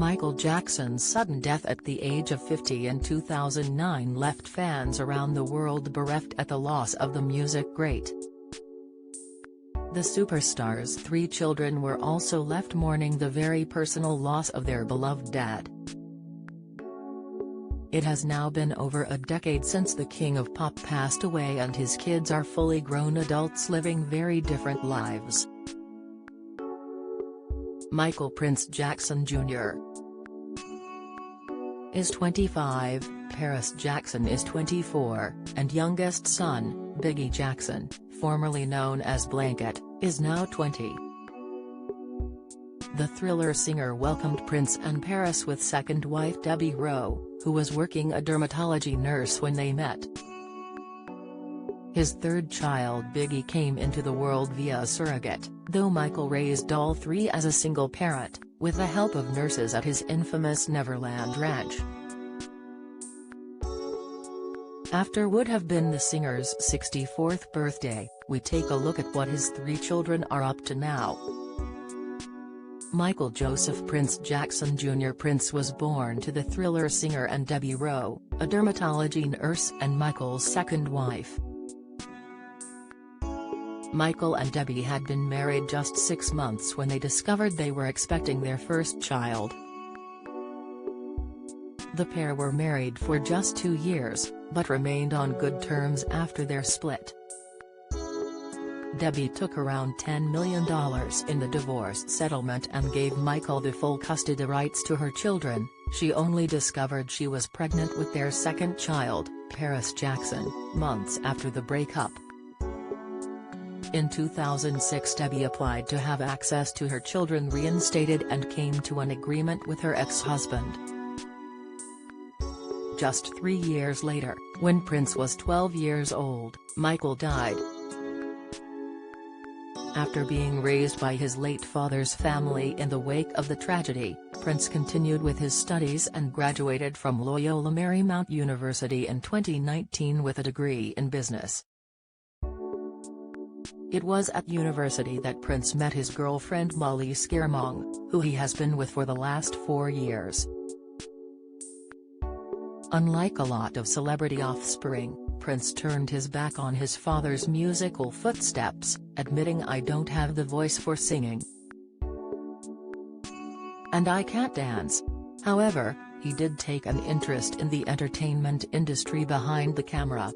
Michael Jackson's sudden death at the age of 50 in 2009 left fans around the world bereft at the loss of the music great. The superstar's 3 children were also left mourning the very personal loss of their beloved dad. It has now been over a decade since the King of Pop passed away, and his kids are fully grown adults living very different lives. Michael Prince Jackson Jr. is 25, Paris Jackson is 24, and youngest son, Biggie Jackson, formerly known as Blanket, is now 20. The Thriller singer welcomed Prince and Paris with second wife Debbie Rowe, who was working a dermatology nurse when they met. His third child Biggie came into the world via a surrogate, though Michael raised all 3 as a single parent, with the help of nurses at his infamous Neverland Ranch. After would have been the singer's 64th birthday, we take a look at what his 3 children are up to now. Michael Joseph Prince Jackson Jr. Prince was born to the Thriller singer and Debbie Rowe, a dermatology nurse and Michael's second wife. Michael and Debbie had been married just 6 months when they discovered they were expecting their first child. The pair were married for just 2 years, but remained on good terms after their split. Debbie took around $10 million in the divorce settlement and gave Michael the full custody rights to her children. She only discovered she was pregnant with their second child, Paris Jackson, months after the breakup. In 2006, Debbie applied to have access to her children reinstated and came to an agreement with her ex-husband. Just 3 years later, when Prince was 12 years old, Michael died. After being raised by his late father's family in the wake of the tragedy, Prince continued with his studies and graduated from Loyola Marymount University in 2019 with a degree in business. It was at university that Prince met his girlfriend Molly Scarmong, who he has been with for the last 4 years. Unlike a lot of celebrity offspring, Prince turned his back on his father's musical footsteps, admitting, "I don't have the voice for singing. And I can't dance." However, he did take an interest in the entertainment industry behind the camera.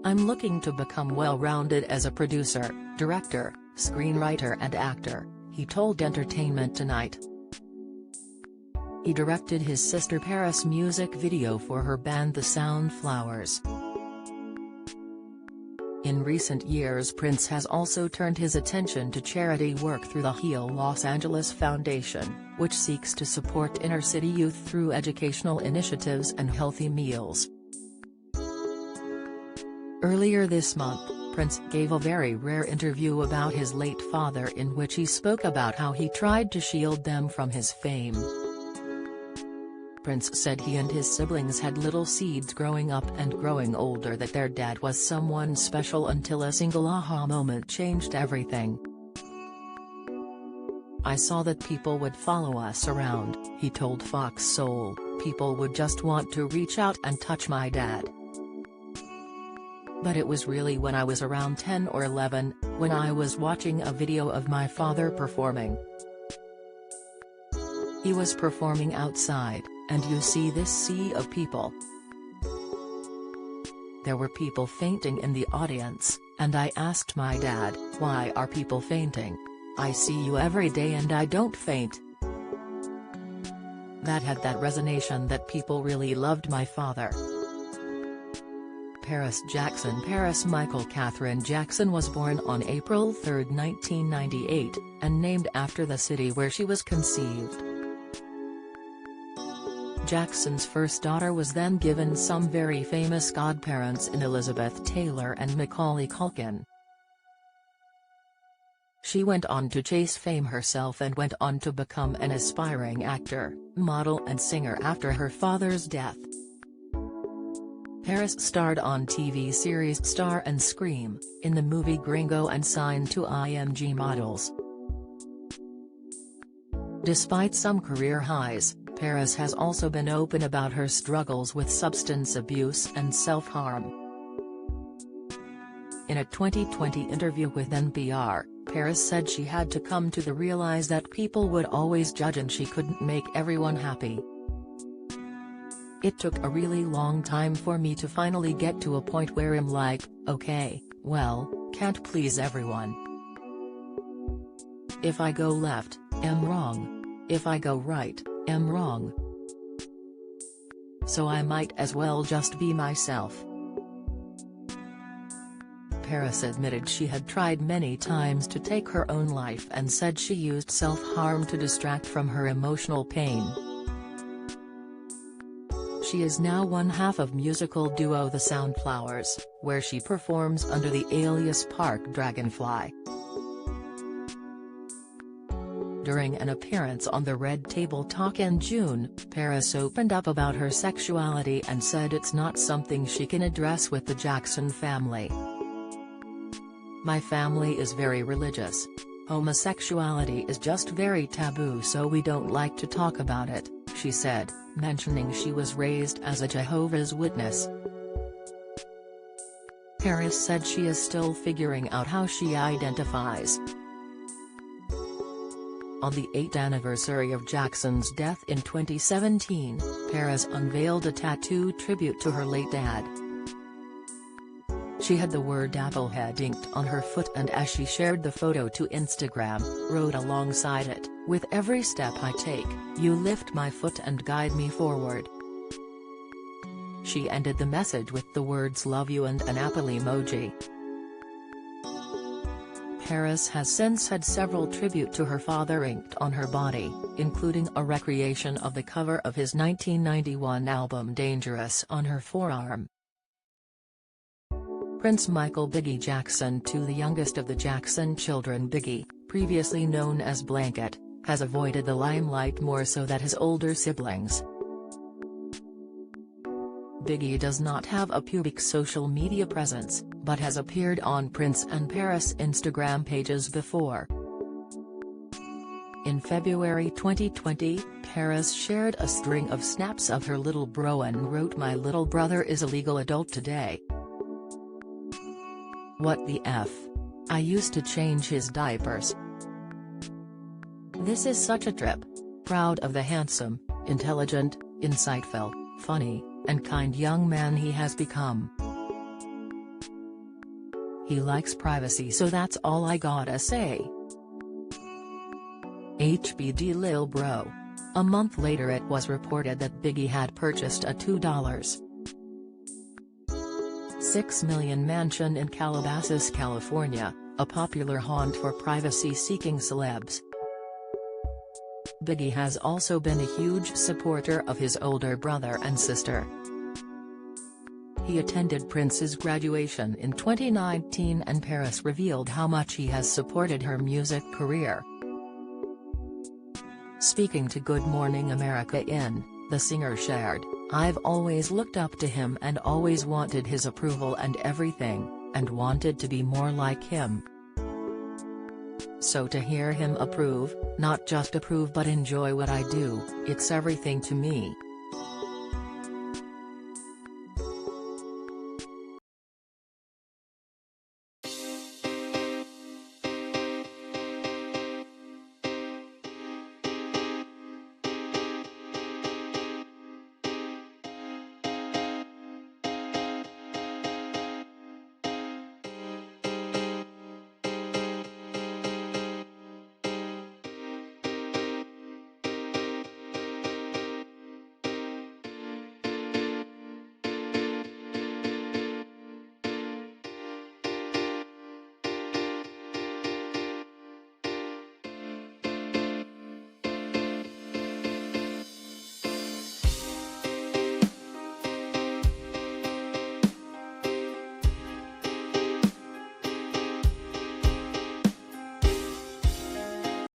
"I'm looking to become well-rounded as a producer, director, screenwriter and actor," he told Entertainment Tonight. He directed his sister Paris' music video for her band The Soundflowers. In recent years, Prince has also turned his attention to charity work through the Heal Los Angeles Foundation, which seeks to support inner-city youth through educational initiatives and healthy meals. Earlier this month, Prince gave a very rare interview about his late father in which he spoke about how he tried to shield them from his fame. Prince said he and his siblings had little seeds growing up and growing older, that their dad was someone special until a single aha moment changed everything. "I saw that people would follow us around," he told Fox Soul, "people would just want to reach out and touch my dad. But it was really when I was around 10 or 11, when I was watching a video of my father performing. He was performing outside, and you see this sea of people. There were people fainting in the audience, and I asked my dad, 'Why are people fainting? I see you every day and I don't faint.' That had that resonation that people really loved my father." Paris Jackson Paris Michael Catherine Jackson was born on April 3, 1998, and named after the city where she was conceived. Jackson's first daughter was then given some very famous godparents in Elizabeth Taylor and Macaulay Culkin. She went on to chase fame herself and went on to become an aspiring actor, model and singer after her father's death. Paris starred on TV series Star and Scream, in the movie Gringo and signed to IMG Models. Despite some career highs, Paris has also been open about her struggles with substance abuse and self-harm. In a 2020 interview with NPR, Paris said she had to come to the realize that people would always judge and she couldn't make everyone happy. "It took a really long time for me to finally get to a point where I'm like, okay, well, can't please everyone. If I go left, I'm wrong. If I go right, I'm wrong. So I might as well just be myself." Paris admitted she had tried many times to take her own life and said she used self-harm to distract from her emotional pain. She is now one half of musical duo The Soundflowers, where she performs under the alias Park Dragonfly. During an appearance on the Red Table Talk in June, Paris opened up about her sexuality and said it's not something she can address with the Jackson family. "My family is very religious. Homosexuality is just very taboo, so we don't like to talk about it," she said, mentioning she was raised as a Jehovah's Witness. Paris said she is still figuring out how she identifies. On the 8th anniversary of Jackson's death in 2017, Paris unveiled a tattoo tribute to her late dad. She had the word Applehead inked on her foot, and as she shared the photo to Instagram, wrote alongside it, "With every step I take, you lift my foot and guide me forward." She ended the message with the words "love you" and an apple emoji. Paris has since had several tribute to her father inked on her body, including a recreation of the cover of his 1991 album Dangerous on her forearm. Prince Michael Biggie Jackson, the youngest of the Jackson children. Biggie, previously known as Blanket, has avoided the limelight more so than his older siblings. Biggie does not have a public social media presence, but has appeared on Prince and Paris' Instagram pages before. In February 2020, Paris shared a string of snaps of her little bro and wrote, "My little brother is a legal adult today. What the F? I used to change his diapers. This is such a trip. Proud of the handsome, intelligent, insightful, funny, and kind young man he has become. He likes privacy, so that's all I gotta say. HBD Lil Bro." A month later it was reported that Biggie had purchased a $2.6 million mansion in Calabasas, California, a popular haunt for privacy-seeking celebs. Biggie has also been a huge supporter of his older brother and sister. He attended Prince's graduation in 2019, and Paris revealed how much he has supported her music career. Speaking to Good Morning America the singer shared, "I've always looked up to him and always wanted his approval and everything, and wanted to be more like him. So to hear him approve, not just approve but enjoy what I do, it's everything to me."